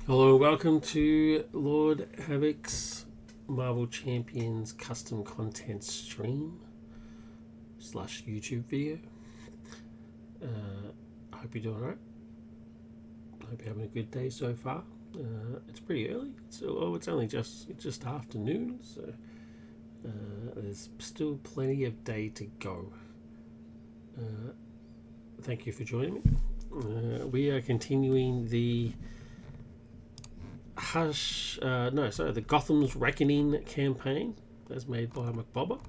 Hello, welcome to Lord Havoc's Marvel Champions custom content stream / YouTube video. I hope you're doing alright. I hope you're having a good day so far. It's pretty early. It's only just afternoon, so there's still plenty of day to go. Thank you for joining me. We are continuing the the Gotham's Reckoning campaign as made by McBoba.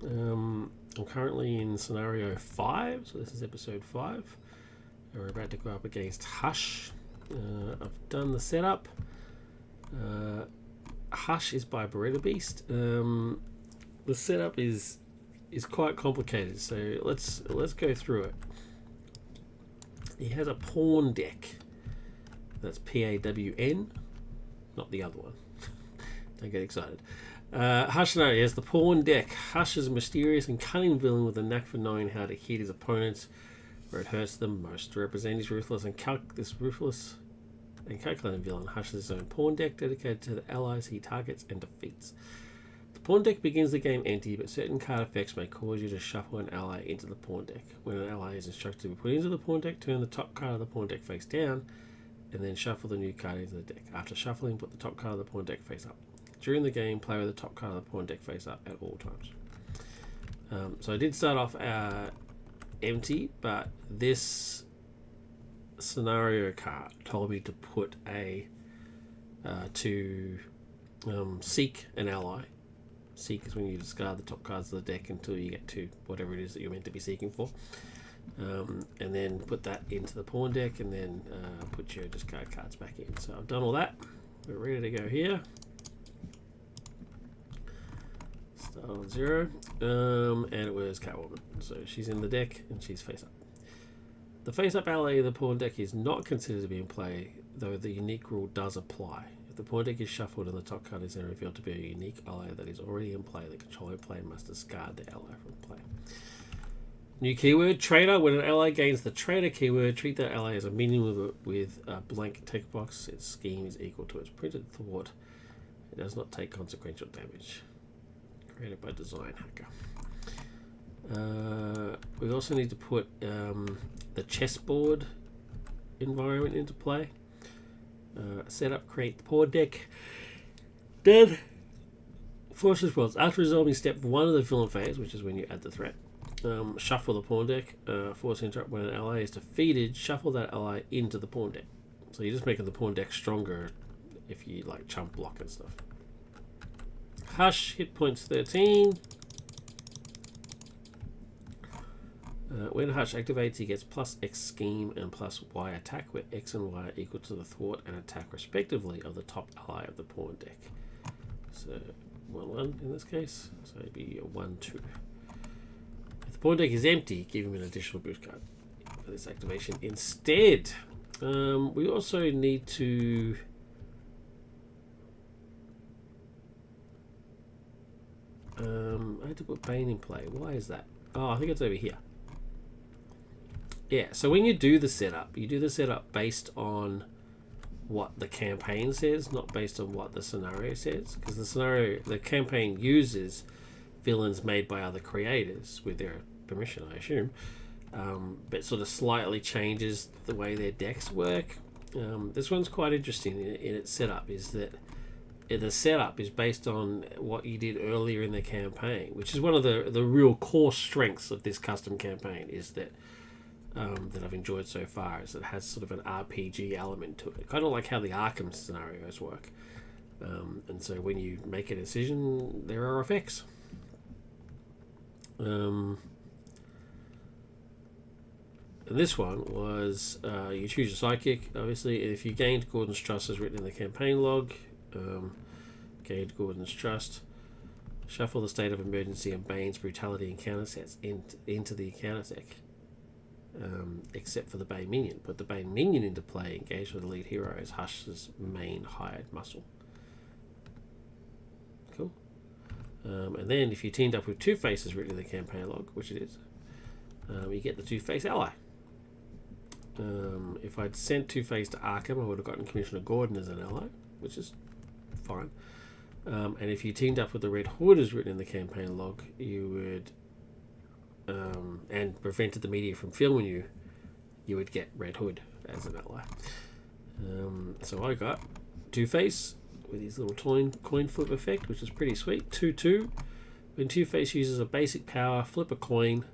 I'm currently in scenario 5, so this is episode 5. We're about to go up against Hush. I've done the setup. Hush is by Beretta Beast. The setup is quite complicated, so let's go through it. He has a pawn deck. That's PAWN, not the other one. Don't get excited. Hush scenario has the pawn deck. Hush is a mysterious and cunning villain with a knack for knowing how to hit his opponents where it hurts them most. To represent his ruthless and calculating villain, Hush has his own pawn deck dedicated to the allies he targets and defeats. The pawn deck begins the game empty, but certain card effects may cause you to shuffle an ally into the pawn deck. When an ally is instructed to be put into the pawn deck, turn the top card of the pawn deck face down, and then shuffle the new card into the deck. After shuffling, put the top card of the pawn deck face up. During the game, play with the top card of the pawn deck face up at all times. So I did start off empty, but this scenario card told me to put seek an ally. Seek is when you discard the top cards of the deck until you get to whatever it is that you're meant to be seeking for. And then put that into the pawn deck, and then put your discard cards back in. So I've done all that. We're ready to go here. Start on 0. And it was Catwoman. So she's in the deck and she's face up. The face up ally in the pawn deck is not considered to be in play, though the unique rule does apply. If the pawn deck is shuffled and the top card is then revealed to be a unique ally that is already in play, the controller player must discard the ally from play. New keyword, Trader. When an ally gains the Trader keyword, treat that ally as a minion with a blank text box. Its scheme is equal to its printed thwart. It does not take consequential damage. Created by Design Hacker. We also need to put the chessboard environment into play. Set up, create the pawn deck. Then, forces worlds. After resolving step 1 of the villain phase, which is when you add the threat, shuffle the pawn deck. Force interrupt when an ally is defeated. Shuffle that ally into the pawn deck. So you're just making the pawn deck stronger if you like chump block and stuff. Hush, hit points 13. When Hush activates, he gets plus X scheme and plus Y attack, where X and Y are equal to the thwart and attack respectively of the top ally of the pawn deck. So 1-1 in this case. So it'd be a 1-2. If the pawn deck is empty, give him an additional boost card for this activation instead. We also need to I had to put Bane in play. Why is that? Oh, I think it's over here. Yeah, so when you do the setup, you do the setup based on what the campaign says, not based on what the scenario says. Because the campaign uses villains made by other creators with their permission, I assume, but sort of slightly changes the way their decks work. This one's quite interesting in its setup, is that the setup is based on what you did earlier in the campaign, which is one of the real core strengths of this custom campaign, is that I've enjoyed so far, is it has sort of an RPG element to it, kind of like how the Arkham scenarios work. And so when you make a decision, there are effects. And this one was you choose your psychic, obviously, and if you gained Gordon's trust as written in the campaign log, gained Gordon's trust, shuffle the state of emergency and Bane's brutality encounter sets into the encounter deck, except for the Bane minion. Put the Bane minion into play, engage with the lead hero as Hush's main hired muscle. Cool. And then if you teamed up with Two-Face as written in the campaign log, which it is, you get the Two-Face ally. If I'd sent Two-Face to Arkham, I would have gotten Commissioner Gordon as an ally, which is fine. And if you teamed up with the Red Hood as written in the campaign log, you would, and prevented the media from filming you, you would get Red Hood as an ally. So I got Two-Face with his little coin flip effect, which is pretty sweet. 2/2. When Two-Face uses a basic power, flip a coin.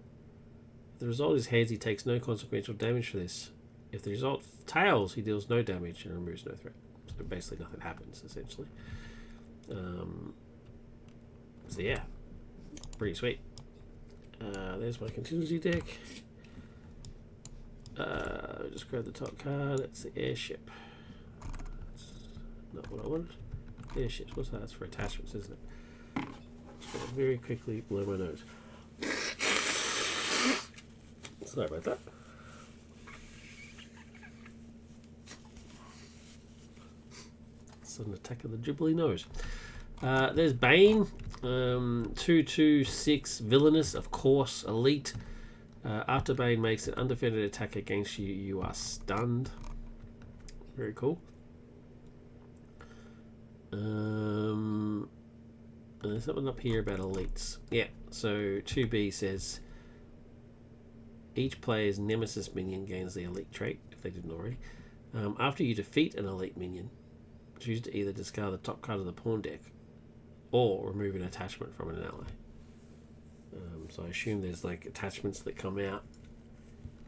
If the result is heads, he takes no consequential damage for this. If the result tails, he deals no damage and removes no threat. So basically nothing happens, essentially. So yeah, pretty sweet. There's my contingency deck. Just grab the top card. It's the airship. That's not what I wanted. Airships. What's that? That's for attachments, isn't it? Just gonna very quickly blow my nose. Sorry about that. It's an attack of the dribbly nose. There's Bane. 2/2/6 villainous, of course, elite. After Bane makes an undefended attack against you, you are stunned. Very cool. There's something up here about elites. Yeah, so 2B says each player's nemesis minion gains the elite trait, if they didn't already. After you defeat an elite minion, choose to either discard the top card of the pawn deck or remove an attachment from an ally. So I assume there's like attachments that come out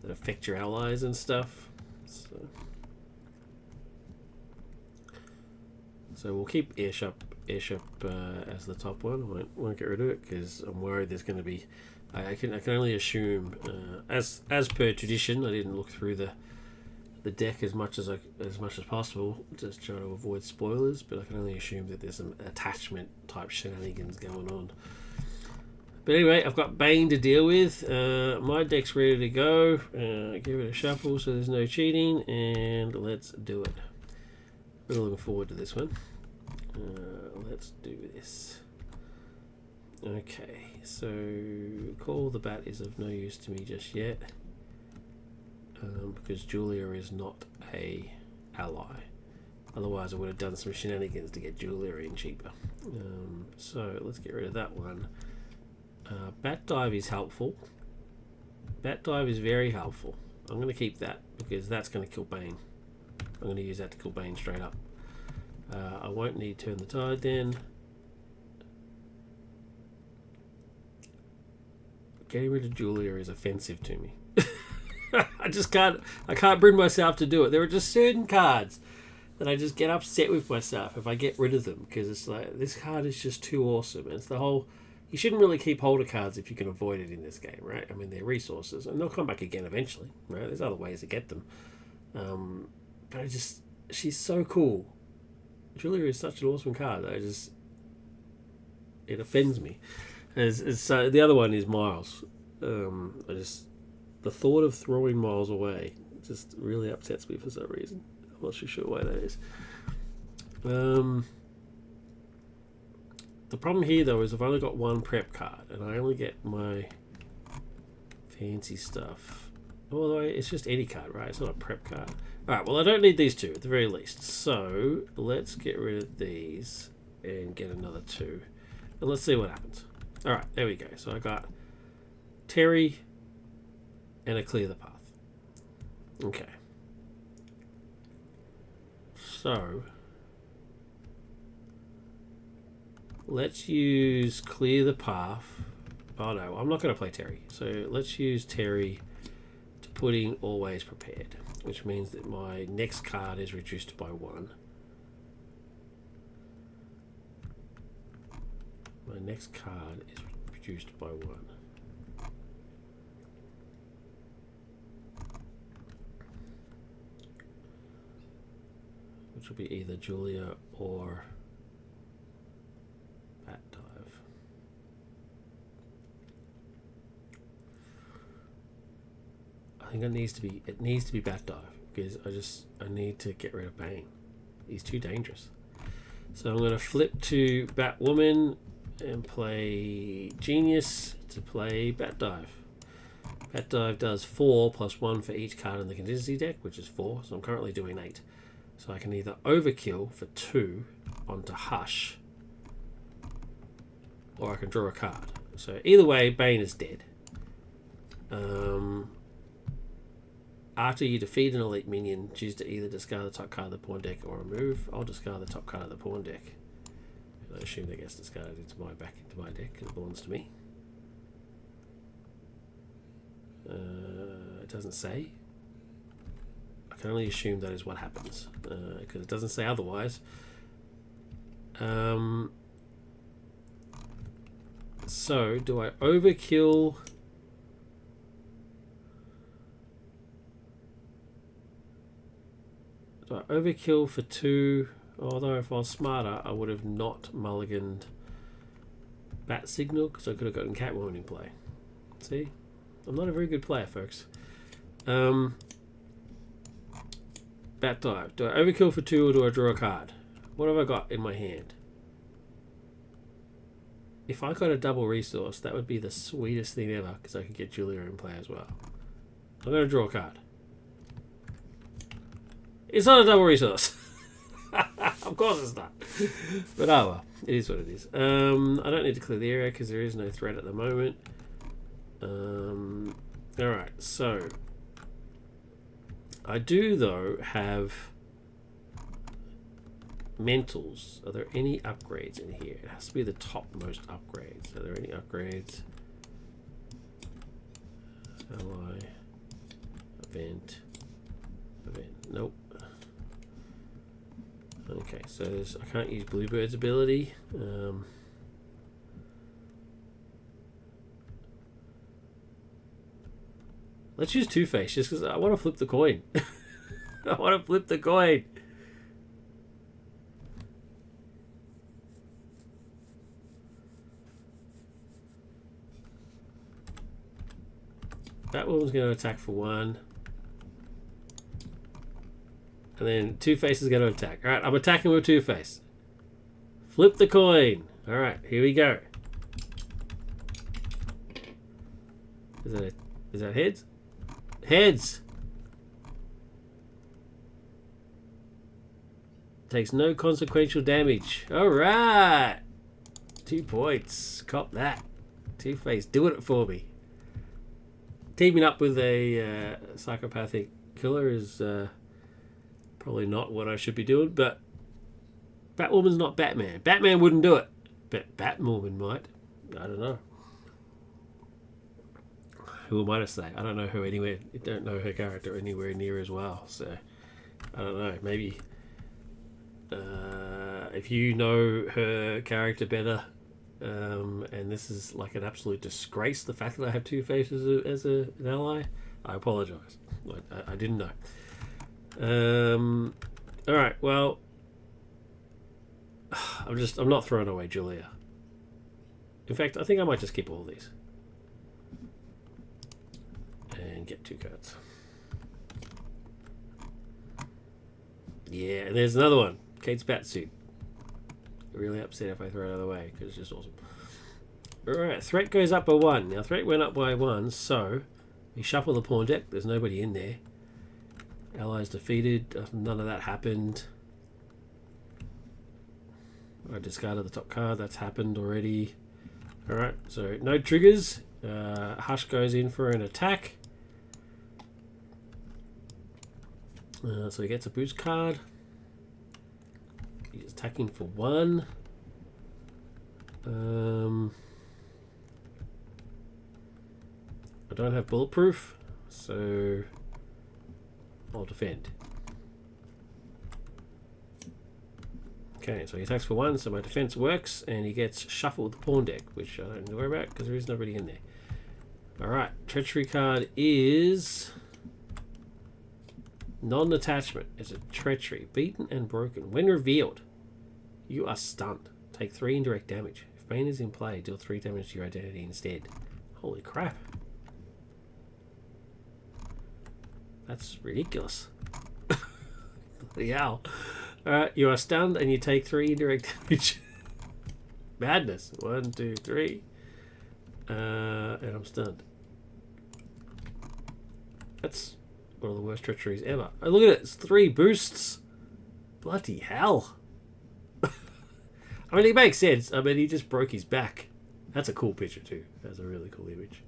that affect your allies and stuff. So we'll keep airship as the top one. I won't get rid of it because I'm worried there's going to be. I can only assume, as per tradition, I didn't look through the deck as much as possible, just trying to avoid spoilers. But I can only assume that there's some attachment type shenanigans going on. But anyway, I've got Bane to deal with. My deck's ready to go. Give it a shuffle so there's no cheating, and let's do it. Really looking forward to this one. Let's do this. Okay, so Call the Bat is of no use to me just yet, because Julia is not a ally. Otherwise I would have done some shenanigans to get Julia in cheaper. So let's get rid of that one. Bat Dive is helpful. Bat Dive is very helpful. I'm going to keep that because that's going to kill Bane. I'm going to use that to kill Bane straight up. I won't need Turn the Tide then. Getting rid of Julia is offensive to me. I can't bring myself to do it. There are just certain cards that I just get upset with myself if I get rid of them, because it's like, this card is just too awesome. It's the whole, you shouldn't really keep hold of cards if you can avoid it in this game, right? I mean, they're resources and they'll come back again eventually, right? There's other ways to get them. But she's so cool. Julia is such an awesome card. It offends me. The other one is Miles. The thought of throwing Miles away just really upsets me for some reason. I'm not sure why that is. The problem here though is I've only got one prep card and I only get my fancy stuff. Although it's just any card, right? It's not a prep card. Alright, well I don't need these two at the very least. So let's get rid of these and get another two. And let's see what happens. Alright, there we go. So I got Terry and a Clear the Path. Okay. So let's use Clear the Path. Oh no, I'm not going to play Terry. So let's use Terry to put in Always Prepared, which means that my next card is reduced by 1. My next card is reduced by 1. Which will be either Julia or Bat Dive. I think it needs to be Bat Dive because I need to get rid of Bane. He's too dangerous. So I'm going to flip to Batwoman and play Genius to play Bat Dive. That dive does 4 plus 1 for each card in the contingency deck, which is 4. So I'm currently doing 8. So I can either overkill for 2 onto Hush, or I can draw a card. So either way, Bane is dead. After you defeat an elite minion, choose to either discard the top card of the pawn deck or remove. I'll discard the top card of the pawn deck. And I assume that gets discarded into my deck because it belongs to me. It doesn't say. I can only assume that is what happens because it doesn't say otherwise. So, do I overkill? Do I overkill for 2? Although if I was smarter, I would have not mulliganed Bat Signal because I could have gotten Catwoman in play. See? I'm not a very good player, folks. Bat Dive. Do I overkill for 2 or do I draw a card? What have I got in my hand? If I got a double resource, that would be the sweetest thing ever because I could get Julia in play as well. I'm going to draw a card. It's not a double resource. Of course it's not. But oh well, it is what it is. I don't need to clear the area because there is no threat at the moment. Alright, so I do though have mentals. Are there any upgrades in here? It has to be the topmost upgrades. Are there any upgrades? Ally, event. Nope. Okay, so I can't use Bluebird's ability. Let's use Two-Face just because I want to flip the coin. I want to flip the coin. Batwoman's going to attack for 1. And then Two-Face is going to attack. Alright, I'm attacking with Two-Face. Flip the coin. Alright, here we go. Is that heads? Heads! Takes no consequential damage. Alright! 2 points. Cop that. Two-Face doing it for me. Teaming up with a psychopathic killer is probably not what I should be doing, but Batwoman's not Batman. Batman wouldn't do it, but Batwoman might. I don't know. Who am I to say? I don't know her anywhere. I don't know her character anywhere near as well, so I don't know. Maybe if you know her character better, and this is like an absolute disgrace, the fact that I have Two-Face as an ally, I apologise. I didn't know. Alright, well, I'm not throwing away Julia. In fact, I think I might just keep all these. And get 2 cards. Yeah, and there's another one. Kate's Batsuit. Really upset if I throw it out of the way, because it's just awesome. Alright, threat goes up by 1. Now, threat went up by 1, so we shuffle the pawn deck. There's nobody in there. Allies defeated. None of that happened. I discarded the top card. That's happened already. Alright, so no triggers. Hush goes in for an attack. So he gets a boost card. He's attacking for 1. I don't have bulletproof, so I'll defend. Okay, so he attacks for 1, so my defense works, and he gets shuffled the pawn deck, which I don't need to worry about because there is nobody in there. Alright, treachery card is non-attachment. It's a treachery. Beaten and broken. When revealed, you are stunned. Take 3 indirect damage. If Bane is in play, deal 3 damage to your identity instead. Holy crap. That's ridiculous. Bloody hell. Alright, you are stunned and you take 3 indirect damage. Madness. 1, 2, 3. And I'm stunned. That's one of the worst treacheries ever. Oh, look at it. It's 3 boosts. Bloody hell. I mean, it makes sense. I mean, he just broke his back. That's a cool picture, too. That's a really cool image.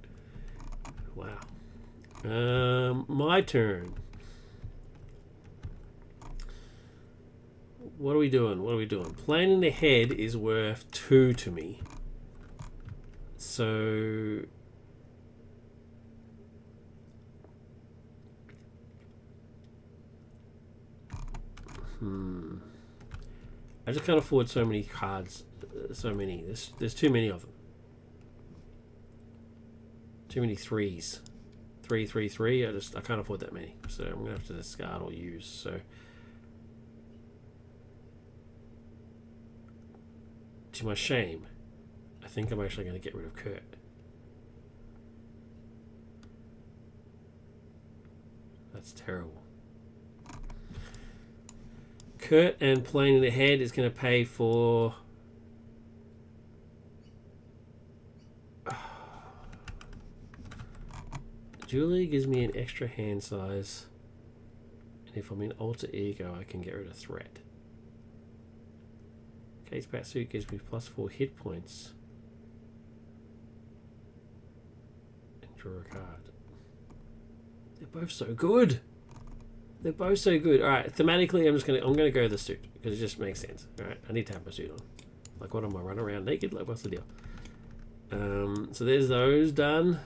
Wow. My turn. What are we doing? What are we doing? Planning ahead is worth 2 to me. So... I just can't afford so many cards. So many. There's too many of them. Too many 3s. 3, 3, 3. I can't afford that many. So I'm gonna have to discard or use. So to my shame, I think I'm actually going to get rid of Kurt. That's terrible. Kurt and planning ahead is going to pay for... Julie gives me an extra hand size. And if I'm in alter ego, I can get rid of threat. Kate's Batsuit gives me +4 hit points. And draw a card. They're both so good. They're both so good. Alright, thematically I'm gonna go with the suit. Because it just makes sense. Alright, I need to have my suit on. Like, what am I running around naked? Like, what's the deal? So there's those done.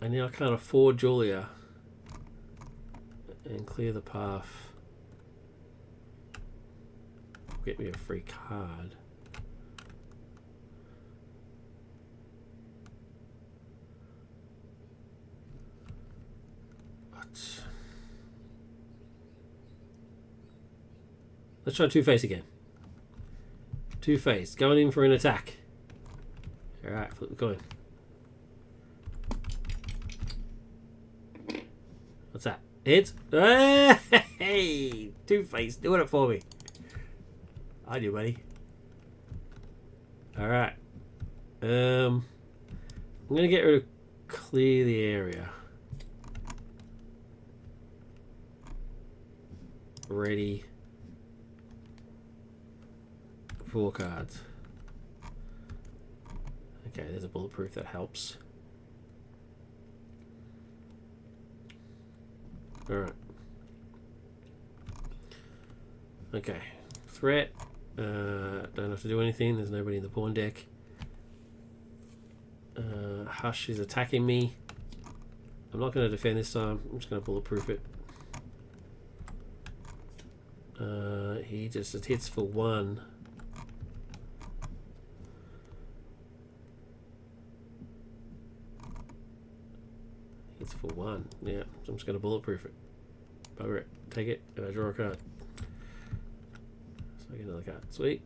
I now can't afford Julia. And clear the path. Get me a free card. What? Let's try Two-Face again. Two-Face, going in for an attack. Alright, flip the coin. What's that? Hits? Hey! Two-Face, doing it for me. I do, buddy. Alright. I'm gonna get rid of clear the area. Ready. 4 cards. Okay, there's a bulletproof that helps. Alright. Okay. Threat. Don't have to do anything. There's nobody in the pawn deck. Hush is attacking me. I'm not going to defend this time. I'm just going to bulletproof it. He just hits for 1. Hits for 1. Yeah, so I'm just going to bulletproof it. Bugger it. Take it, and I draw a card. So I get another card. Sweet.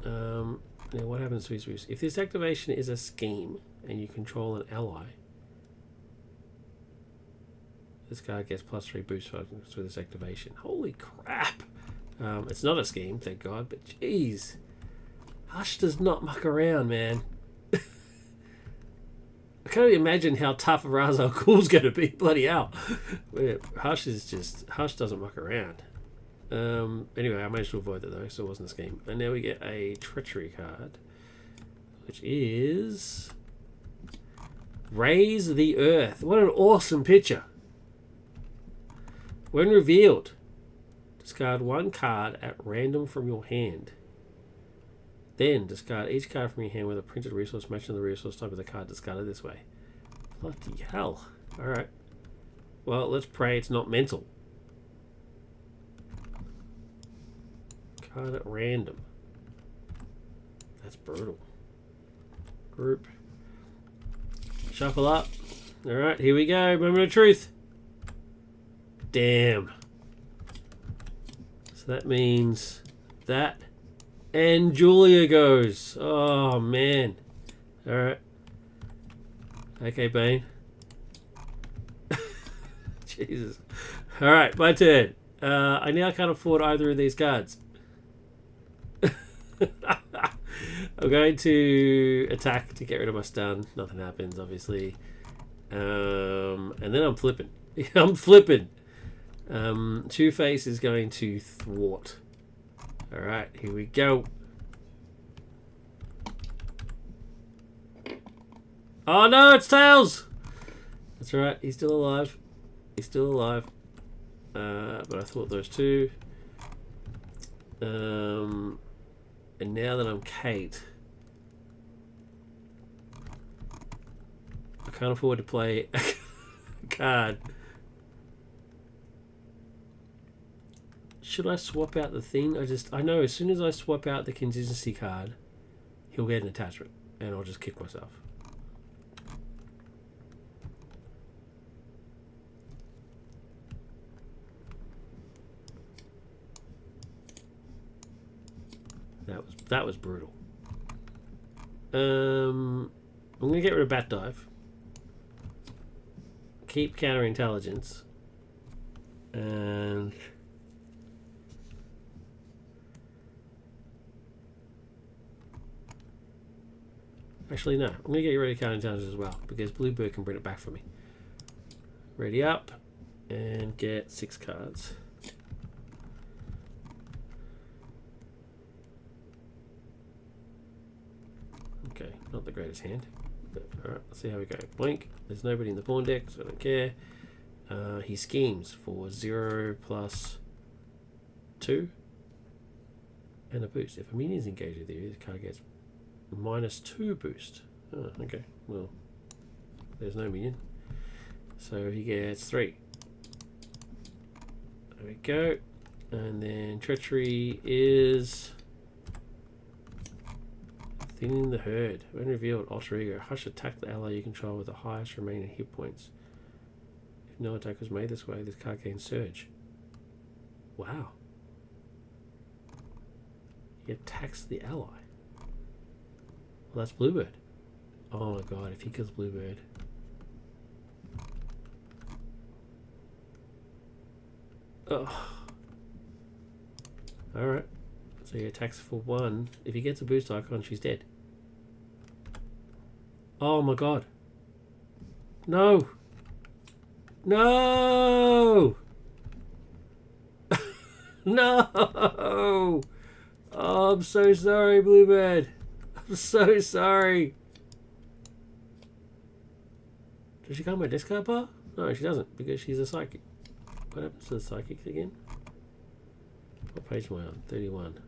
Now what happens to his... If this activation is a scheme and you control an ally, this card gets +3 boost for this activation. Holy crap! It's not a scheme, thank God, but jeez. Hush does not muck around, man. I can't even imagine how tough Ra's al Ghul's going to be. Bloody hell. Hush doesn't muck around. Anyway, I managed to avoid that though, so it wasn't a scheme. And now we get a treachery card, which is Raise the Earth. What an awesome picture. When revealed, discard 1 card at random from your hand. Then discard each card from your hand with a printed resource matching the resource type of the card discarded this way. Bloody hell. Alright. Well, let's pray it's not mental. Card at random. That's brutal. Group. Shuffle up. Alright, here we go. Moment of truth. Damn. So that means that and Julia goes. Oh man. Alright. Okay, Bane. Jesus. Alright, my turn. I now can't afford either of these cards. I'm going to attack to get rid of my stun. Nothing happens, obviously. And then I'm flipping. I'm flipping. Two-Face is going to thwart. Alright, here we go. Oh no, it's Tails! That's right, he's still alive. He's still alive. But I thought those two. And now that I'm Kate, I can't afford to play a card. Should I swap out the thing? I know as soon as I swap out the contingency card, he'll get an attachment, and I'll just kick myself. That was brutal. I'm gonna get rid of Bat Dive. Keep counterintelligence. And actually no, I'm gonna get rid of counterintelligence as well because Bluebird can bring it back for me. Ready up and get 6 cards. Okay, not the greatest hand. But alright, let's see how we go. Blink. There's nobody in the pawn deck, so I don't care. He schemes for 0 plus 2 and a boost. If a minion is engaged with you, this card gets -2 boost. Oh, okay. Well, there's no minion. So he gets 3. There we go. And then Treachery is thinning the herd. When revealed, Alter Ego. Hush attack the ally you control with the highest remaining hit points. If no attack was made this way, this card gains Surge. Wow. He attacks the ally. Well, that's Bluebird. Oh my god, if he kills Bluebird. Oh. Alright. So he attacks for 1. If he gets a boost icon, she's dead. Oh my god. No! No! No! Oh, I'm so sorry, Bluebird. I'm so sorry. Does she come my discard pile? No, she doesn't, because she's a psychic. What happens to the psychics again? What page am I on? 31.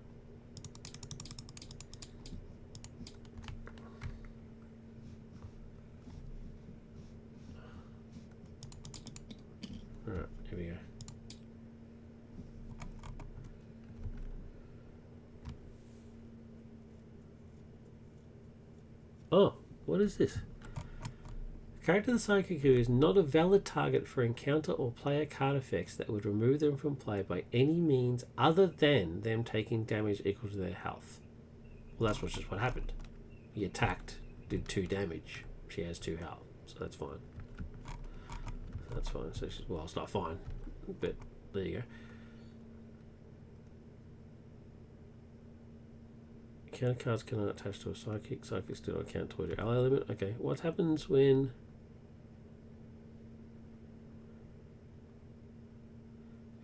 Alright, here we go. Oh, what is this? Character of the Psychic who is not a valid target for encounter or player card effects that would remove them from play by any means other than them taking damage equal to their health. Well, that's just what happened. He attacked, did 2 damage. She has 2 health, so that's fine. That's fine. So she's, well, it's not fine, but there you go. Counter cards cannot attach to a psychic. Psychics do not count toward your ally limit. Okay, what happens when...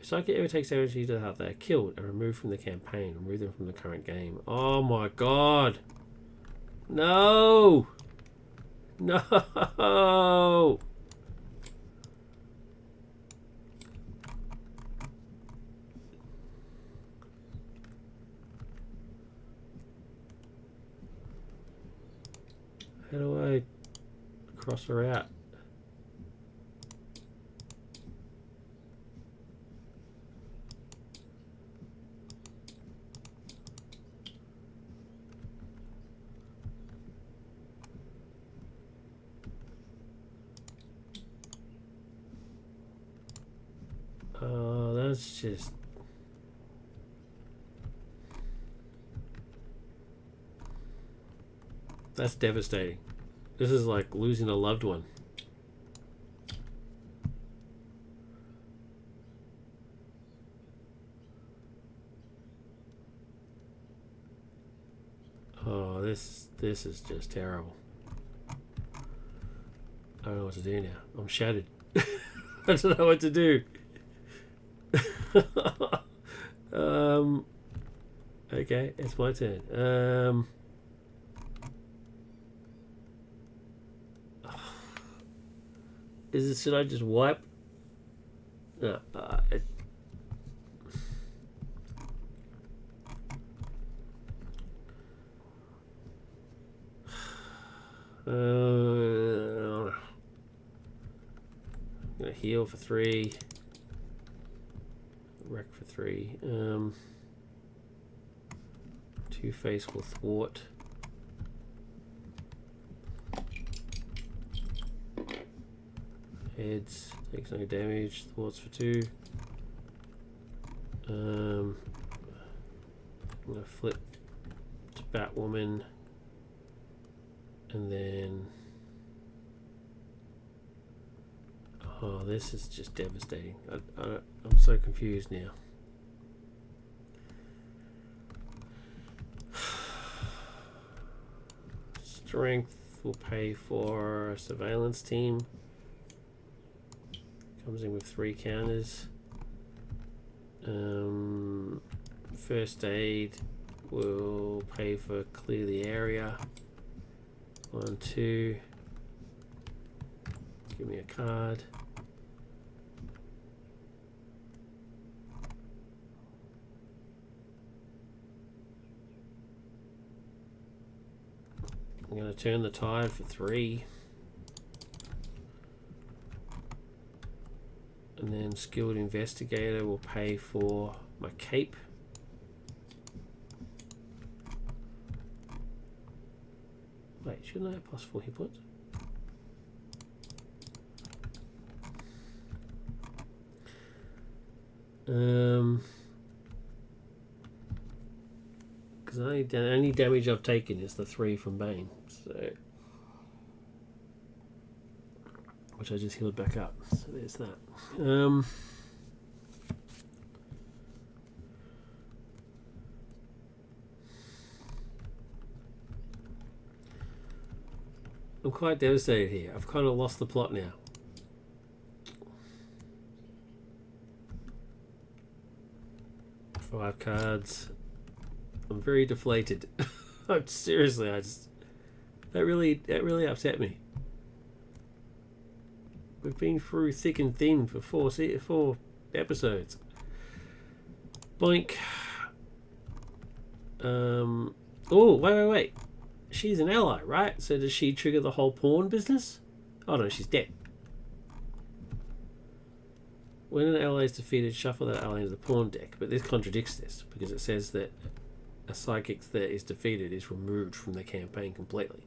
If psychic ever takes damage to the health, they are killed and removed from the campaign. Remove them from the current game. Oh my god! No! No! How do I cross her out? Oh, that's just... That's devastating. This is like losing a loved one. Oh, this This is just terrible. I don't know what to do now. I'm shattered. I don't know what to do. Okay, it's my turn. Should I just wipe? No. I'm gonna heal for 3. Wreck for 3. Two-Face will thwart. Heads takes no damage. Thwarts for 2. I'm gonna flip to Batwoman, and then oh, this is just devastating. I'm so confused now. Strength will pay for a surveillance team. Comes in with 3 counters. First aid will pay for clear the area. 1, 2. Give me a card. I'm going to turn the tide for 3. And then Skilled Investigator will pay for my cape. Wait, shouldn't I have plus 4 hit points? Because the only damage I've taken is the 3 from Bane, so which I just healed back up. So there's that. I'm quite devastated here. I've kind of lost the plot now. Five cards. I'm very deflated. I'm seriously, that really upset me. We've been through thick and thin for 4 episodes. Boink. Oh, wait. She's an ally, right? So does she trigger the whole pawn business? Oh no, she's dead. When an ally is defeated, shuffle that ally into the pawn deck. But this contradicts this, because it says that a psychic that is defeated is removed from the campaign completely.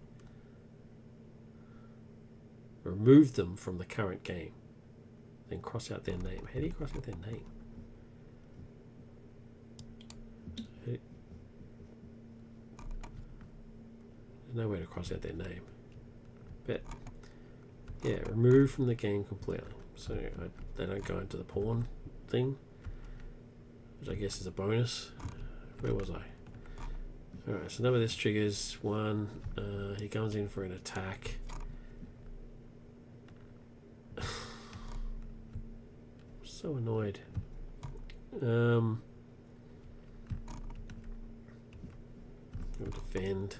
Remove them from the current game. Then cross out their name. How do you cross out their name? There's no way to cross out their name. But yeah, remove from the game completely. So they don't go into the pawn thing, which I guess is a bonus. Where was I? Alright, so none of this triggers 1. He comes in for an attack. So annoyed. Defend.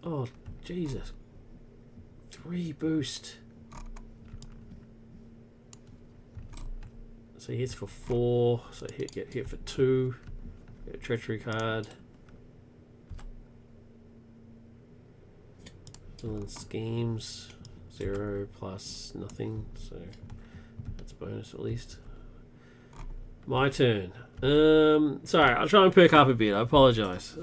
Oh, Jesus. 3 boost. So he hits for 4. So get hit for 2. Get a treachery card. Villain schemes. 0 plus nothing. So that's a bonus at least. My turn. Sorry, I'll try and perk up a bit. I apologise.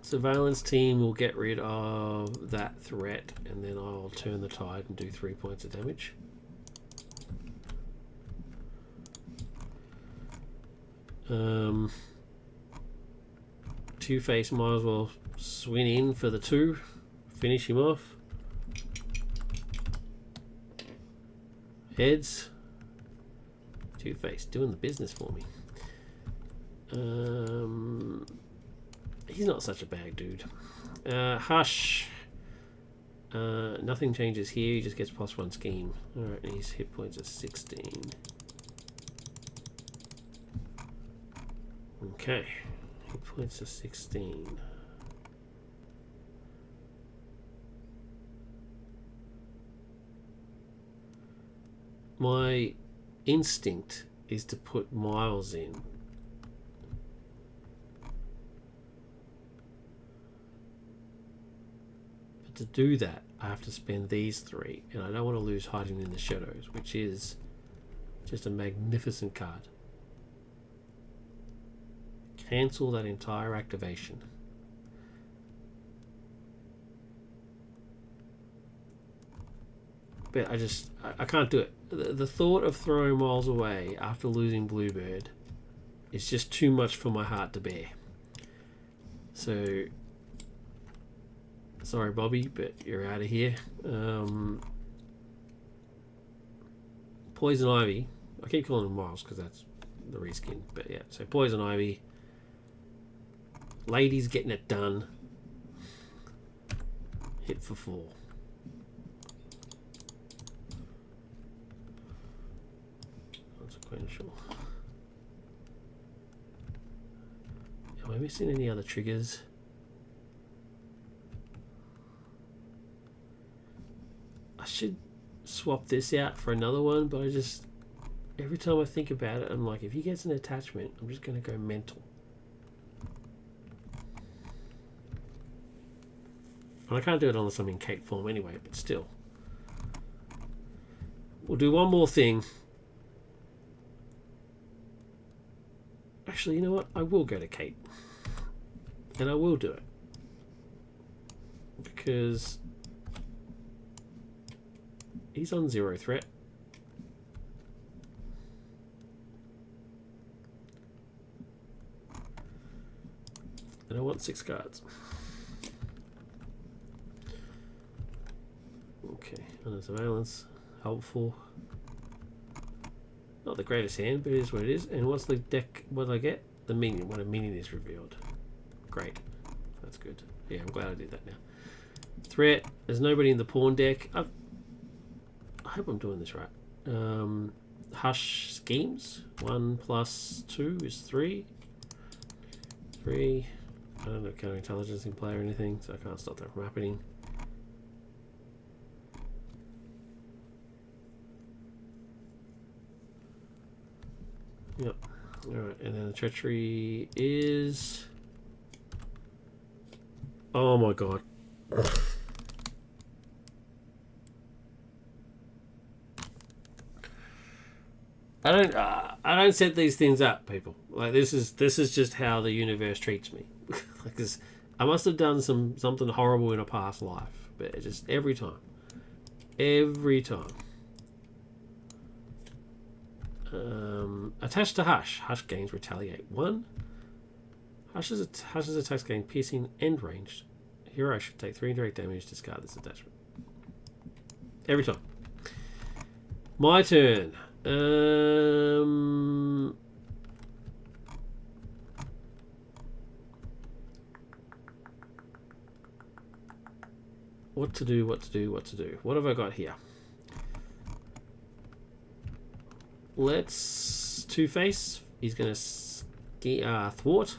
Surveillance team will get rid of that threat, and then I'll turn the tide and do 3 points of damage. Two-Face might as well swing in for the 2. Finish him off. Heads. Two-Face doing the business for me. He's not such a bad dude. Hush. Nothing changes here. He just gets +1 scheme. Alright, and his hit points are 16. Okay. Hit points are 16. My instinct is to put Miles in. But to do that, I have to spend these 3, and I don't want to lose Hiding in the Shadows, which is just a magnificent card. Cancel that entire activation. But I can't do it. The thought of throwing Miles away after losing Bluebird is just too much for my heart to bear. So, sorry Bobby, but you're out of here. Poison Ivy. I keep calling him Miles because that's the reskin. But yeah, so Poison Ivy. Lady's getting it done. Hit for 4. Consequential. Am I missing any other triggers? I should swap this out for another one, but every time I think about it, I'm like, if he gets an attachment, I'm just going to go mental. And I can't do it unless I'm in Kate form anyway, but still. We'll do one more thing. Actually, you know what? I will go to Kate. And I will do it. Because he's on 0 threat. And I want 6 cards. Okay, under surveillance, helpful. Not the greatest hand, but it is what it is. And what's the deck? What do I get? The minion. When a minion is revealed. Great, that's good. Yeah, I'm glad I did that now. Threat. There's nobody in the pawn deck. I hope I'm doing this right. Hush schemes. 1 + 2 is 3. 3. I don't know counterintelligence in play or anything, so I can't stop that from happening. Yep. Alright, and then the treachery is... Oh my god. I don't set these things up, people. Like this is just how the universe treats me. Like this, I must have done something horrible in a past life, but it just every time. Attached to Hush. Hush gains retaliate 1. Hush's attacks gain piercing and ranged. Hero should take 3 indirect damage. Discard this attachment. Every time. My turn. What to do? What have I got here? Let's Two-Face. He's going to thwart.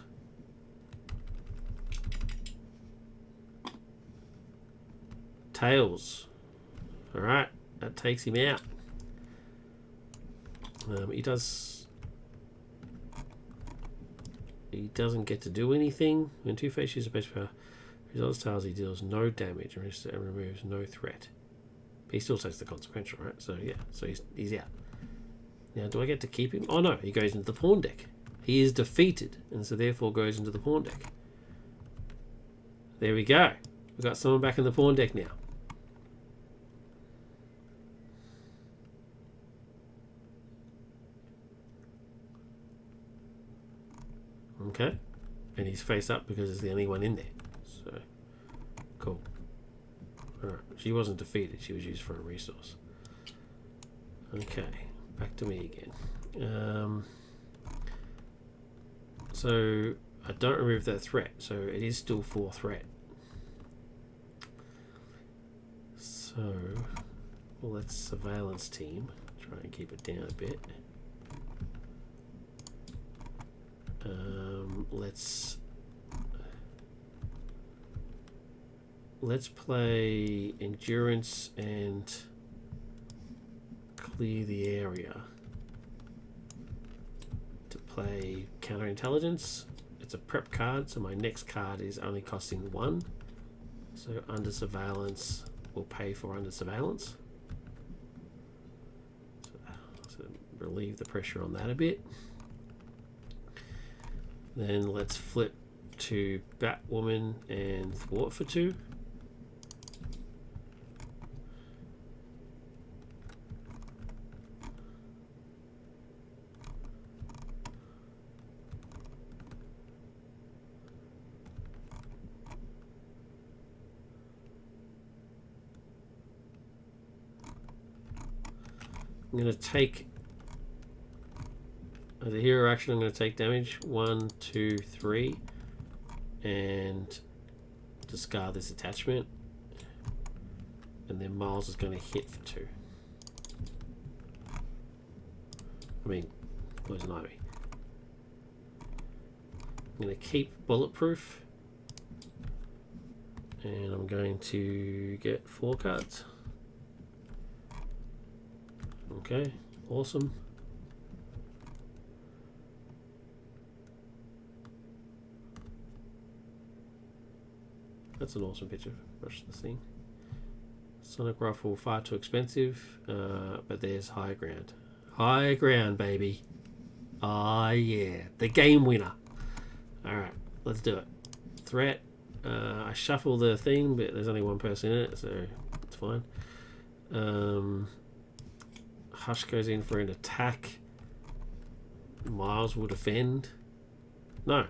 Tails. Alright, that takes him out. He doesn't get to do anything. When Two-Face uses base power, results Tails, he deals no damage and removes no threat. But he still takes the consequential, right? So yeah, so he's out. Now, do I get to keep him? Oh no, he goes into the pawn deck. He is defeated, and so therefore goes into the pawn deck. There we go. We've got someone back in the pawn deck now. Okay. And he's face up because it's the only one in there. So, cool. Alright, she wasn't defeated. She was used for a resource. Okay, back to me again. So, I don't remove that threat. So, it is still 4 threat. So, well, let's surveillance team. Try and keep it down a bit. Let's play endurance and clear the area. To play counterintelligence, it's a prep card, so my next card is only costing 1. So under surveillance will pay for under surveillance. So relieve the pressure on that a bit. Then let's flip to Batwoman and Thwart for 2. I'm going to take, as a hero action, I'm going to take damage 1, 2, 3 and discard this attachment, and then Miles is going to hit for 2. I mean, Poison Ivy. I'm going to keep Bulletproof, and I'm going to get 4 cards. Okay, awesome. That's an awesome picture. Rush the scene. Sonic Rifle, far too expensive, but there's high ground. High ground, baby. Ah, yeah. The game winner. Alright, let's do it. Threat. I shuffle the thing, but there's only one person in it, so it's fine. Hush goes in for an attack. Miles will defend. No.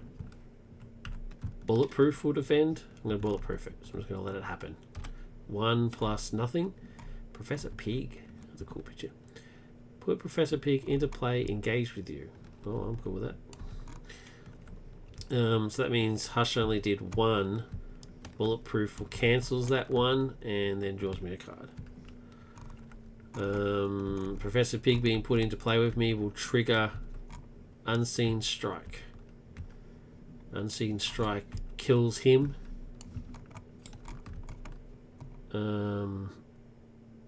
Bulletproof will defend. I'm going to bulletproof it, so I'm just going to let it happen. 1 plus nothing. Professor Pig. That's a cool picture. Put Professor Pig into play, engage with you. Oh, I'm cool with that. So that means Hush only did 1. Bulletproof will cancels that 1 and then draws me a card. Professor Pig being put into play with me will trigger Unseen Strike. Unseen Strike kills him.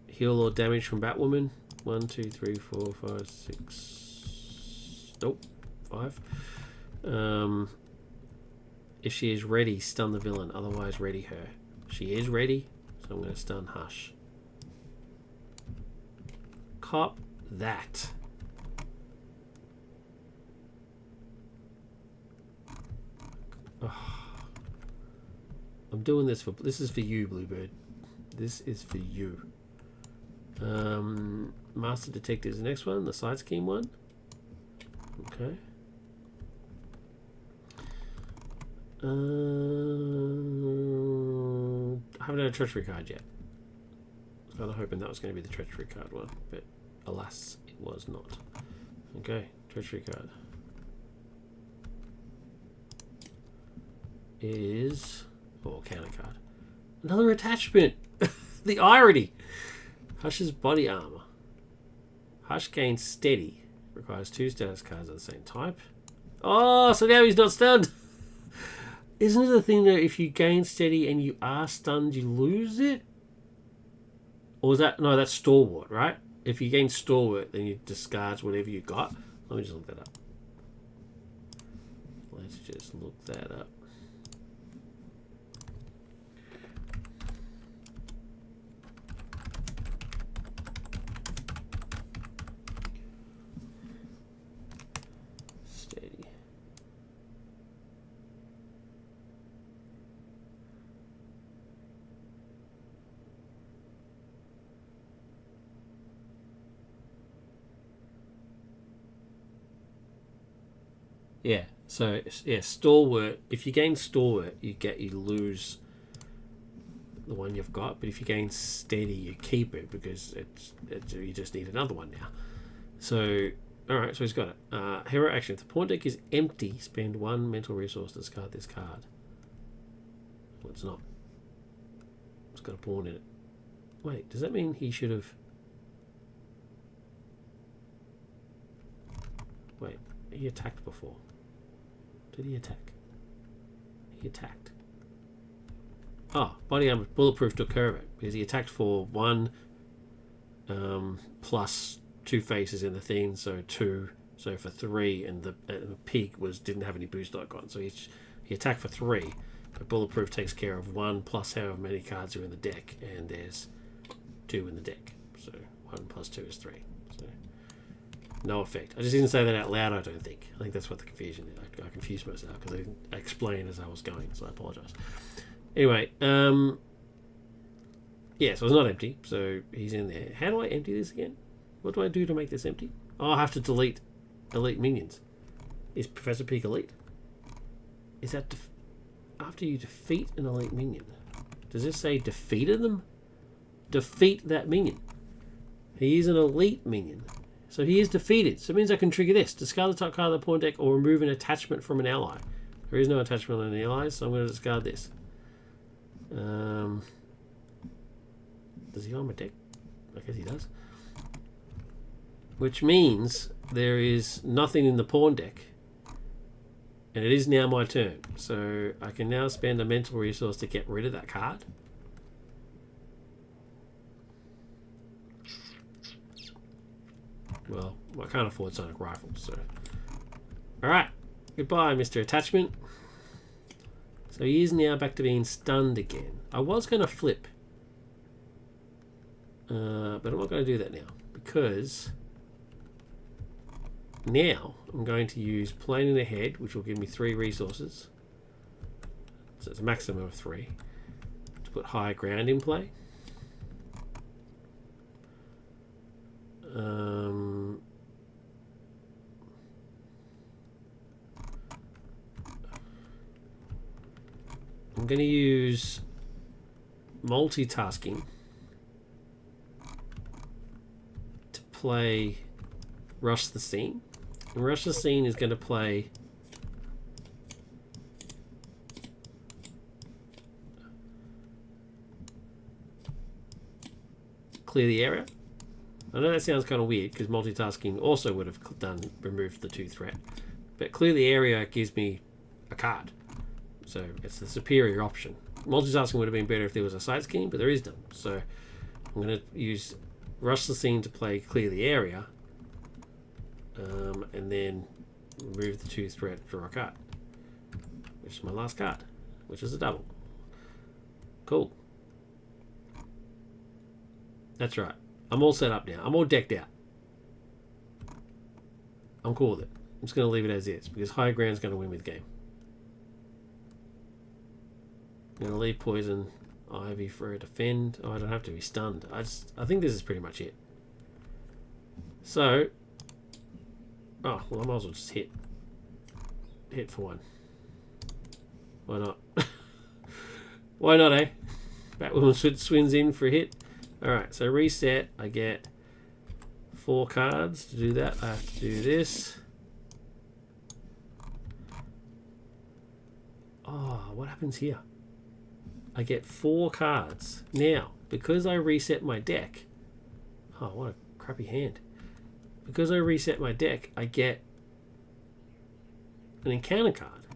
Heal or damage from Batwoman. 1, 2, 3, 4, 5, 6. Nope, 5. If she is ready, stun the villain. Otherwise, ready her. She is ready, so I'm going to stun Hush. Cop that. Oh. I'm doing this for. This is for you, Bluebird. This is for you. Master Detective is the next one, the side scheme one. Okay. I haven't had a treachery card yet. I was kind of hoping that was going to be the treachery card one, but alas, it was not. Okay, treachery card is counter card. Another attachment. The irony. Hush's body armor. Hush gains steady. Requires 2 status cards of the same type. Oh, so now he's not stunned. Isn't it the thing that if you gain steady and you are stunned, you lose it? Or is that... No, that's stalwart, right? If you gain stalwart, then you discard whatever you got. Let me just look that up. Let's just look that up. Steady. Yeah, So yeah, stalwart. If you gain stalwart, you lose the one you've got. But if you gain steady, you keep it because you just need another one now. So alright, so he's got it. Hero action. If the pawn deck is empty, spend 1 mental resource to discard this card. Well, it's not. It's got a pawn in it. Wait, does that mean he should have... Wait, he attacked before. Did he attack? He attacked. Oh, body armor bulletproof took care of it because he attacked for 1 plus 2 faces in the thing, so 2, so for 3, and the pig didn't have any boost icon, so he attacked for 3. But bulletproof takes care of 1 plus however many cards are in the deck, and there's 2 in the deck, so 1 plus 2 is 3. So no effect. I just didn't say that out loud. I don't think. I think that's what the confusion is. I confused myself because I didn't explain as I was going, so I apologise. Anyway, yeah, so it's not empty, so he's in there. How do I empty this again? What do I do to make this empty? Oh, I have to delete elite minions. Is Professor Pig elite? Is that after you defeat an elite minion? Does this say defeated them? Defeat that minion. He is an elite minion. So he is defeated. So it means I can trigger this. Discard the top card of the pawn deck or remove an attachment from an ally. There is no attachment on an ally, so I'm going to discard this. Does he on my deck? I guess he does. Which means there is nothing in the pawn deck. And it is now my turn. So I can now spend a mental resource to get rid of that card. Well, I can't afford sonic rifles, so... Alright. Goodbye, Mr. Attachment. So he is now back to being stunned again. I was going to flip. But I'm not going to do that now. Because... now I'm going to use Plane in the Head, which will give me 3 resources. So it's a maximum of 3. To put High Ground in play. I'm going to use multitasking to play Rush the Scene. And Rush the Scene is going to play Clear the Area. I know that sounds kind of weird because multitasking also would have removed the 2 threat, but Clear the Area gives me a card, so it's the superior option. Multitasking would have been better if there was a side scheme, but there is none. So I'm going to use Rush the Scene to play Clear the Area, and then remove the 2 threat, draw a card, which is my last card, which is a double. Cool. That's right. I'm all set up now. I'm all decked out. I'm cool with it. I'm just going to leave it as is because High Ground's going to win with game. I'm going to leave Poison Ivy for a defend. Oh, I don't have to be stunned. I think this is pretty much it. So, oh, well, I might as well just hit for 1. Why not? Why not, eh? Batwoman swings in for a hit. Alright, so reset. I get 4 cards. To do that, I have to do this. Oh, what happens here? I get 4 cards. Now, because I reset my deck... Oh, what a crappy hand. Because I reset my deck, I get an encounter card.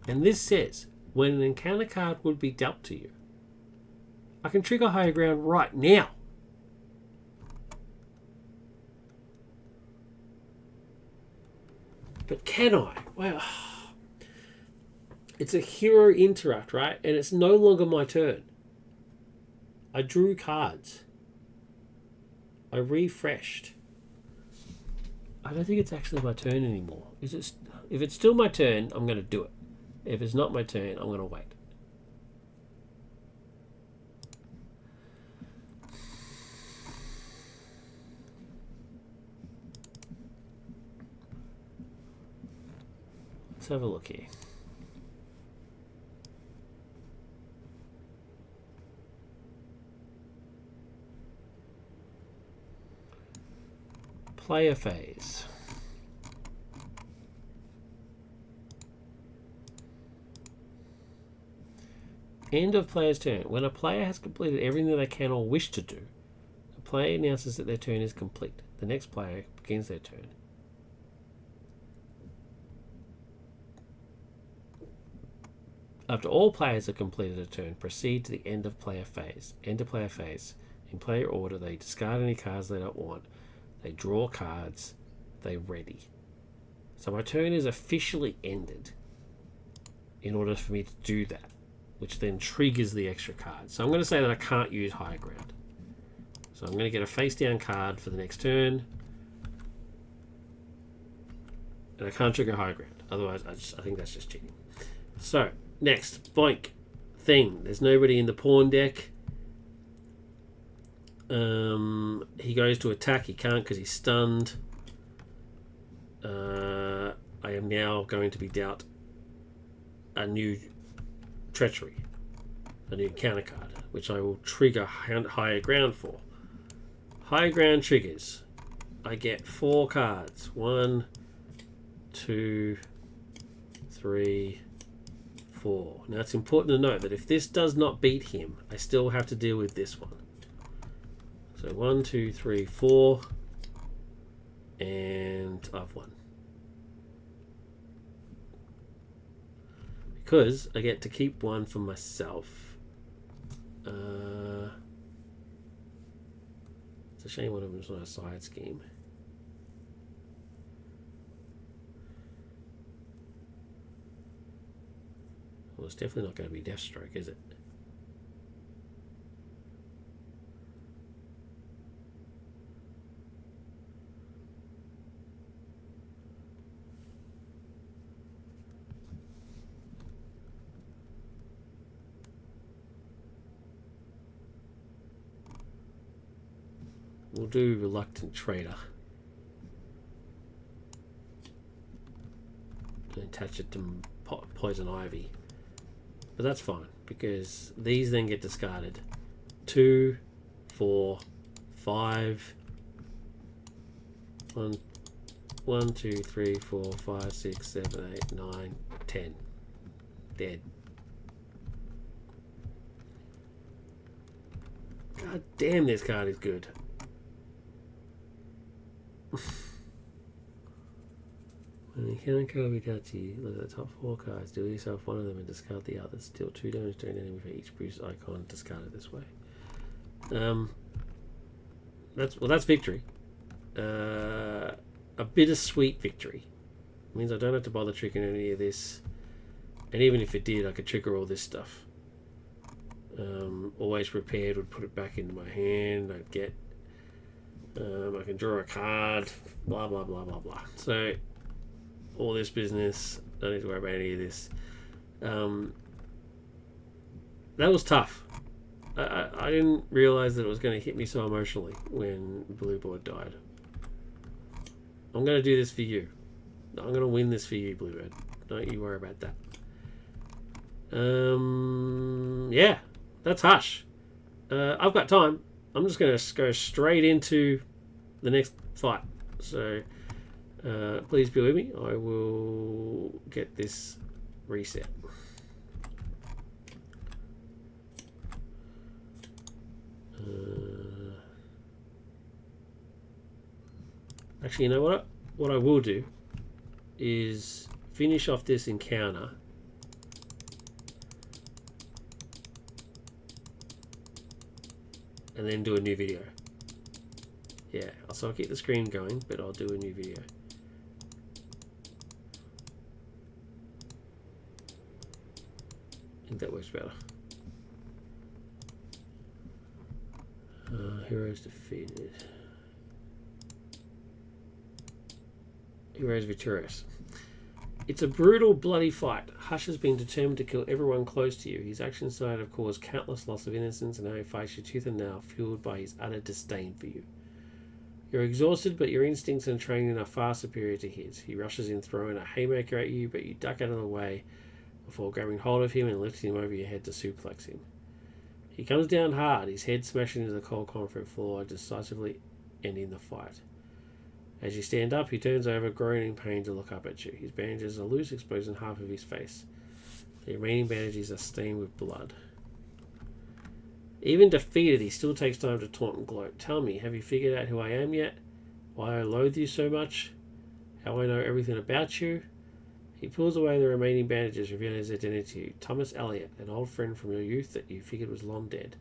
And this says, when an encounter card would be dealt to you, I can trigger Higher Ground right now. But can I? Well, it's a hero interrupt, right? And it's no longer my turn. I drew cards. I refreshed. I don't think it's actually my turn anymore. Is it? If it's still my turn, I'm going to do it. If it's not my turn, I'm going to wait. Let's have a look here. Player phase. End of player's turn. When a player has completed everything they can or wish to do, the player announces that their turn is complete. The next player begins their turn. After all players have completed a turn, proceed to the end of player phase. End of player phase. In player order, they discard any cards they don't want. They draw cards. They ready. So my turn is officially ended in order for me to do that, which then triggers the extra card. So I'm going to say that I can't use high ground. So I'm going to get a face down card for the next turn. And I can't trigger high ground. Otherwise, I think that's just cheating. So, next, Boink. Thing. There's nobody in the pawn deck. He goes to attack. He can't because he's stunned. I am now going to be dealt a new treachery, a new counter card, which I will trigger higher ground for. Higher ground triggers. I get 4 cards. 1, 2, 3, 4. Now it's important to note that if this does not beat him, I still have to deal with this one. So 1, 2, 3, 4, and I've won. Because I get to keep one for myself. It's a shame one of them's not a side scheme. Well, it's definitely not going to be Deathstroke, is it? We'll do Reluctant Trader. And attach it to Poison Ivy. But that's fine, because these then get discarded. 2, 4, 5. 1, 2, 3, 4, 5, 6, 7, 8, 9, 10. Dead. God damn, this card is good. When the counter card will be dealt to you, look at the top 4 cards, deal yourself one of them and discard the others. Deal 2 damage to an enemy for each boost icon discarded this way. That's victory. A bittersweet victory. It means I don't have to bother triggering any of this. And even if it did, I could trigger all this stuff. Always prepared would put it back into my hand. I'd get I can draw a card, blah blah blah blah blah. So all this business, don't need to worry about any of this. That was tough. I didn't realise that it was going to hit me so emotionally when Blue Board died. I'm going to do this for you. I'm going to win this for you, Bluebird. Don't you worry about that. Yeah, that's Hush. I've got time. I'm just going to go straight into the next fight. So please be with me. I will get this reset. Actually, you know what? What I will do is finish off this encounter. And then do a new video. Yeah, so I'll keep the screen going, but I'll do a new video. I think that works better. Heroes defeated. Heroes victorious. It's a brutal, bloody fight. Hush has been determined to kill everyone close to you. His actions tonight have caused countless loss of innocence, and now he fights you tooth and nail, fueled by his utter disdain for you. You're exhausted, but your instincts and training are far superior to his. He rushes in, throwing a haymaker at you, but you duck out of the way before grabbing hold of him and lifting him over your head to suplex him. He comes down hard, his head smashing into the cold concrete floor, decisively ending the fight. As you stand up, he turns over, groaning in pain, to look up at you. His bandages are loose, exposing half of his face. The remaining bandages are stained with blood. Even defeated, he still takes time to taunt and gloat. Tell me, have you figured out who I am yet? Why I loathe you so much? How I know everything about you? He pulls away the remaining bandages, revealing his identity to you. Thomas Elliot, an old friend from your youth that you figured was long dead.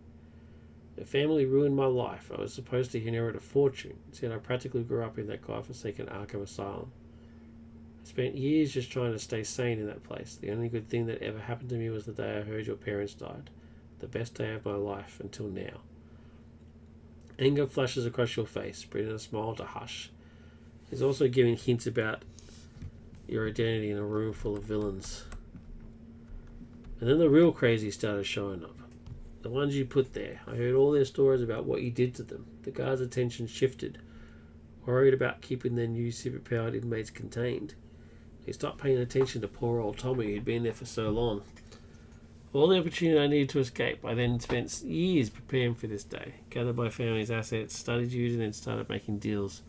The family ruined my life. I was supposed to inherit a fortune. Instead, I practically grew up in that godforsaken Arkham Asylum. I spent years just trying to stay sane in that place. The only good thing that ever happened to me was the day I heard your parents died. The best day of my life until now. Anger flashes across your face, bringing a smile to hush. He's also giving hints about your identity in a room full of villains. And then the real crazy started showing up. The ones you put there. I heard all their stories about what you did to them. The guards' attention shifted, worried about keeping their new superpowered inmates contained. They stopped paying attention to poor old Tommy, who'd been there for so long. All the opportunity I needed to escape, I then spent years preparing for this day. Gathered my family's assets, studied you, and then started making deals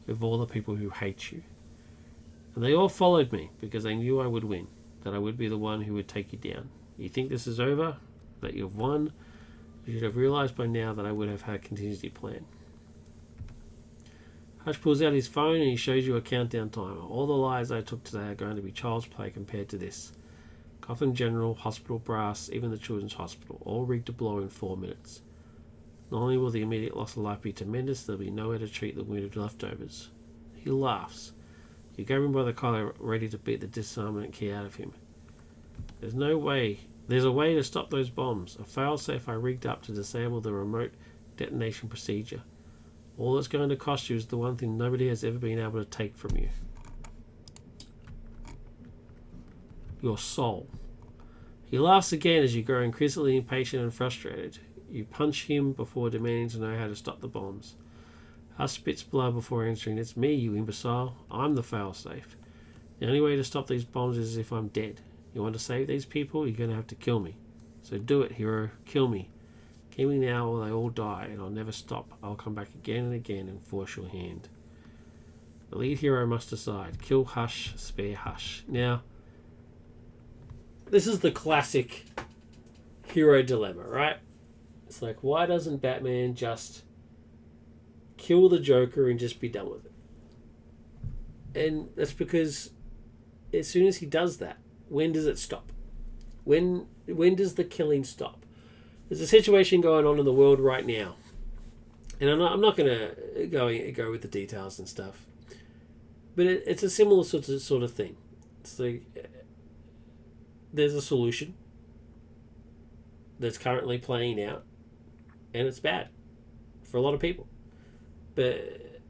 with all the people who hate you. And they all followed me because they knew I would win, that I would be the one who would take you down. You think this is over? That you've won? You should have realised by now that I would have had a contingency plan. Hush pulls out his phone and he shows you a countdown timer. All the lies I took today are going to be child's play compared to this. Gotham General, Hospital Brass, even the Children's Hospital, all rigged to blow in 4 minutes. Not only will the immediate loss of life be tremendous, there'll be nowhere to treat the wounded leftovers. He laughs. You grab him by the collar, ready to beat the disarmament key out of him. There's a way to stop those bombs. A failsafe I rigged up to disable the remote detonation procedure. All it's going to cost you is the one thing nobody has ever been able to take from you. Your soul. He laughs again as you grow increasingly impatient and frustrated. You punch him before demanding to know how to stop the bombs. Hush spits blood before answering. It's me, you imbecile. I'm the failsafe. The only way to stop these bombs is if I'm dead. You want to save these people? You're going to have to kill me. So do it, hero. Kill me. Kill me now or they all die, and I'll never stop. I'll come back again and again and force your hand. The lead hero must decide. Kill Hush, spare Hush. Now, this is the classic hero dilemma, right? It's like, why doesn't Batman just kill the Joker and just be done with it? And that's because as soon as he does that, when does it stop? When does the killing stop? There's a situation going on in the world right now, and I'm not going to go with the details and stuff, but it's a similar sort of thing. It's like there's a solution that's currently playing out, and it's bad for a lot of people. But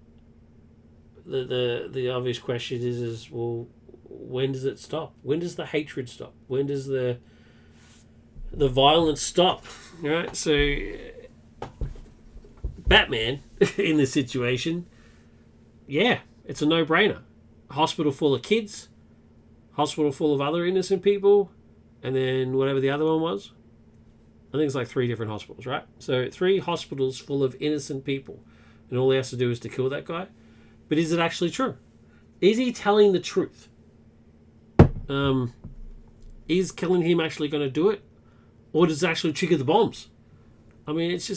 the obvious question is well, when does it stop? When does the hatred stop? When does the violence stop? Right? So Batman in this situation, yeah, it's a no-brainer. Hospital full of kids, hospital full of other innocent people, and then whatever the other one was. I think it's like 3 different hospitals, right? So 3 hospitals full of innocent people, and all he has to do is to kill that guy. But is it actually true? Is he telling the truth? Is killing him actually going to do it, or does it actually trigger the bombs? I mean, it's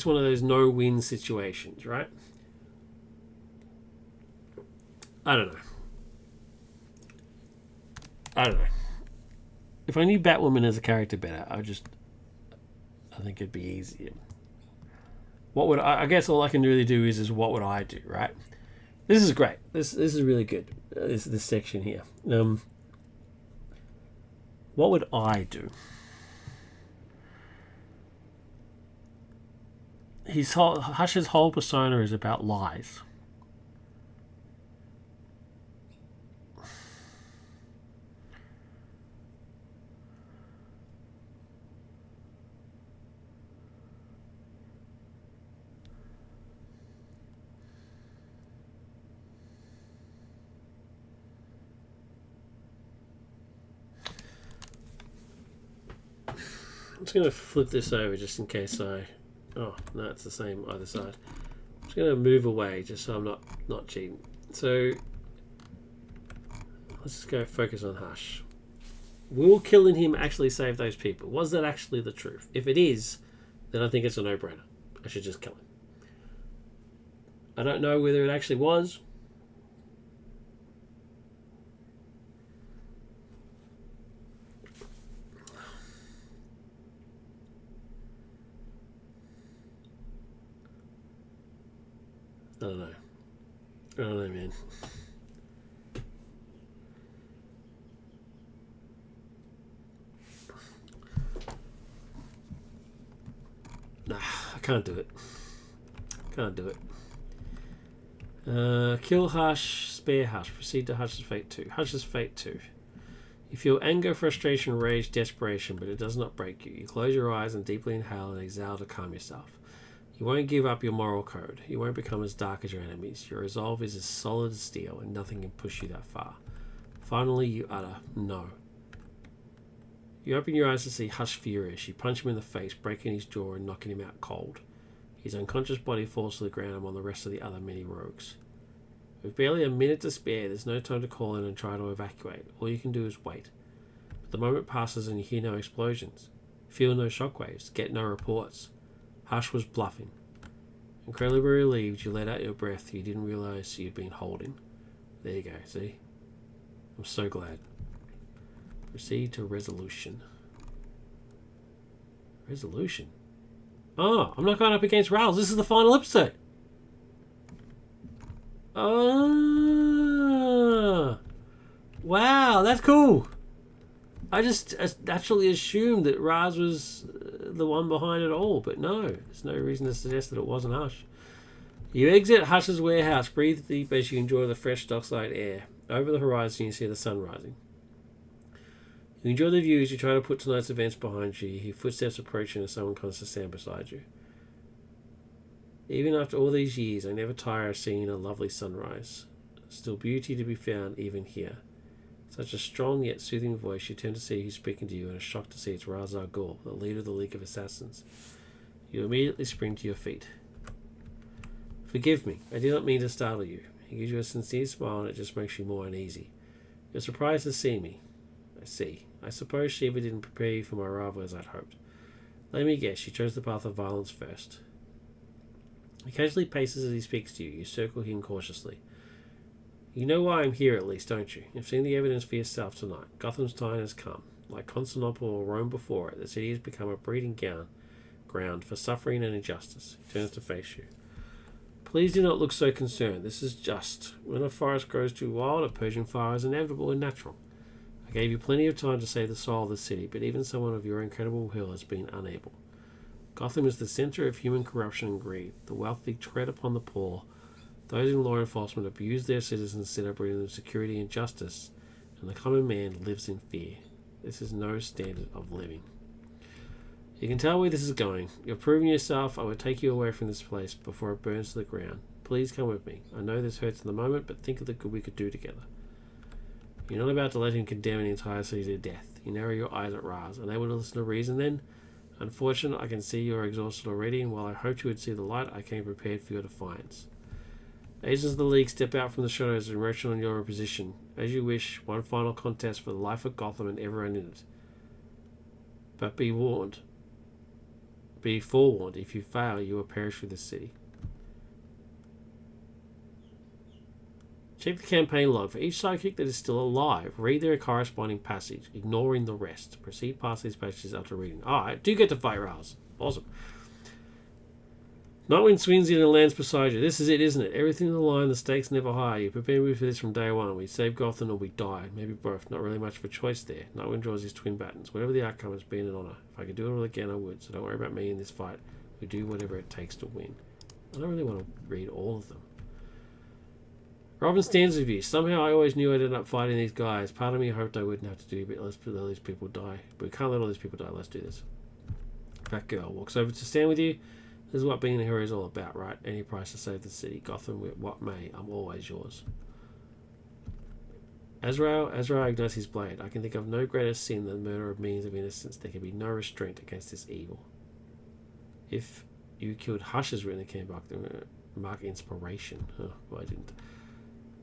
one of those no-win situations, right? I don't know. If I knew Batwoman as a character better, I think it'd be easier. What would I guess all I can really do is what would I do, right? This is great. This is really good. This section here. What would I do? Hush's whole persona is about lies. just going to flip this over just in case I... Oh, no, it's the same either side. I'm just going to move away just so I'm not cheating. So, let's just go focus on Hush. Will killing him actually save those people? Was that actually the truth? If it is, then I think it's a no-brainer. I should just kill him. I don't know whether it actually was. I don't know. I don't know, man. Nah, I can't do it. Can't do it. Kill Hush, spare Hush. Proceed to Hush's fate 2. Hush's fate 2. You feel anger, frustration, rage, desperation, but it does not break you. You close your eyes and deeply inhale and exhale to calm yourself. You won't give up your moral code. You won't become as dark as your enemies. Your resolve is as solid as steel, and nothing can push you that far. Finally, you utter, no. You open your eyes to see Hush furious. You punch him in the face, breaking his jaw and knocking him out cold. His unconscious body falls to the ground among the rest of the other many rogues. With barely a minute to spare, there's no time to call in and try to evacuate. All you can do is wait. But the moment passes and you hear no explosions. Feel no shockwaves. Get no reports. Hush was bluffing. Incredibly relieved, you let out your breath you didn't realize you'd been holding. There you go, see? I'm so glad. Proceed to resolution. Resolution? Oh, I'm not going up against Rails. This is the final episode. Oh, wow, that's cool. I just naturally assumed that Raz was the one behind it all, but no, there's no reason to suggest that it wasn't Hush. You exit Hush's warehouse, breathe deep as you enjoy the fresh dockside air. Over the horizon, you see the sun rising. You enjoy the view as you try to put tonight's events behind you. You hear footsteps approaching as someone comes to stand beside you. Even after all these years, I never tire of seeing a lovely sunrise. Still beauty to be found even here. Such a strong yet soothing voice, you turn to see who's speaking to you and are shocked to see it's Ra's al Ghul, the leader of the League of Assassins. You immediately spring to your feet. Forgive me, I did not mean to startle you. He gives you a sincere smile and it just makes you more uneasy. You're surprised to see me. I see. I suppose Shiva didn't prepare you for my arrival as I'd hoped. Let me guess, you chose the path of violence first. He casually paces as he speaks to you. You circle him cautiously. You know why I'm here at least, don't you? You've seen the evidence for yourself tonight. Gotham's time has come. Like Constantinople or Rome before it, the city has become a breeding ground for suffering and injustice. He turns to face you. Please do not look so concerned. This is just. When a forest grows too wild, a Persian fire is inevitable and natural. I gave you plenty of time to save the soul of the city, but even someone of your incredible will has been unable. Gotham is the center of human corruption and greed. The wealthy tread upon the poor. Those in law enforcement abuse their citizens instead of bringing them security and justice, and the common man lives in fear. This is no standard of living. You can tell where this is going. You've proven yourself. I will take you away from this place before it burns to the ground. Please come with me. I know this hurts in the moment, but think of the good we could do together. You're not about to let him condemn an entire city to death. You narrow your eyes at Raz. Unable to listen to reason then? Unfortunate, I can see you are exhausted already, and while I hoped you would see the light, I came prepared for your defiance. Agents of the League step out from the shadows and emerge on your position. As you wish, one final contest for the life of Gotham and everyone in it. But be warned. Be forewarned, if you fail, you will perish with the city. Check the campaign log. For each sidekick that is still alive, read their corresponding passage, ignoring the rest. Proceed past these passages after reading. Alright, do get to fight Ra's. Awesome. Nightwind swings in and lands beside you. This is it, isn't it? Everything in the line, the stakes never higher. You prepared me for this from day one. We save Gotham or we die. Maybe both. Not really much of a choice there. Nightwind draws his twin battens. Whatever the outcome, it's been an honour. If I could do it all again, I would. So don't worry about me in this fight. We do whatever it takes to win. I don't really want to read all of them. Robin stands with you. Somehow I always knew I'd end up fighting these guys. Part of me hoped I wouldn't have to do, but let's let all these people die. But we can't let all these people die. Let's do this. Batgirl walks over to stand with you. This is what being a hero is all about, right? Any price to save the city. Gotham, what may. I'm always yours. Azrael ignites his blade. I can think of no greater sin than the murder of millions of innocents. There can be no restraint against this evil. If you killed Hush has written a can mark inspiration. Oh, well, I didn't.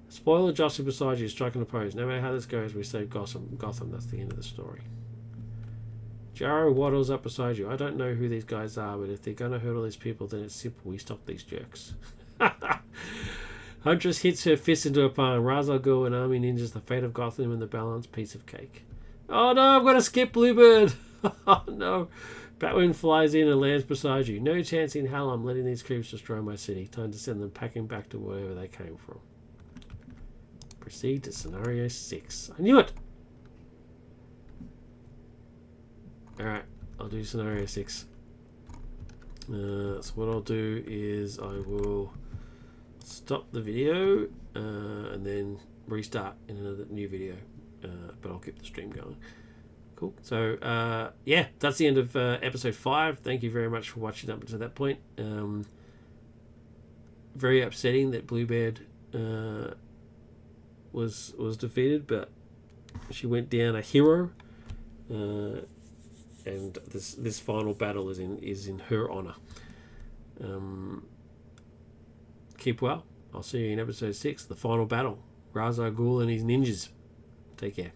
Spoiler jostle beside you, striking a pose. No matter how this goes, we save Gotham. That's the end of the story. Jarrow waddles up beside you. I don't know who these guys are, but if they're going to hurt all these people, then it's simple. We stop these jerks. Huntress hits her fist into a palm. Ra's al Ghul and army ninjas, the fate of Gotham and the balance, piece of cake. Oh no, I've got to skip Bluebird. Oh no. Batwing flies in and lands beside you. No chance in hell I'm letting these creeps destroy my city. Time to send them packing back to wherever they came from. Proceed to scenario 6. I knew it! Alright, I'll do scenario 6. So what I'll do is I will stop the video and then restart in another new video. But I'll keep the stream going. Cool. So, yeah, that's the end of episode 5. Thank you very much for watching up to that point. Very upsetting that Bluebird was defeated, but she went down a hero, and this final battle is in her honor. Keep well. I'll see you in episode 6, the final battle. Ra's al Ghul and his ninjas. Take care.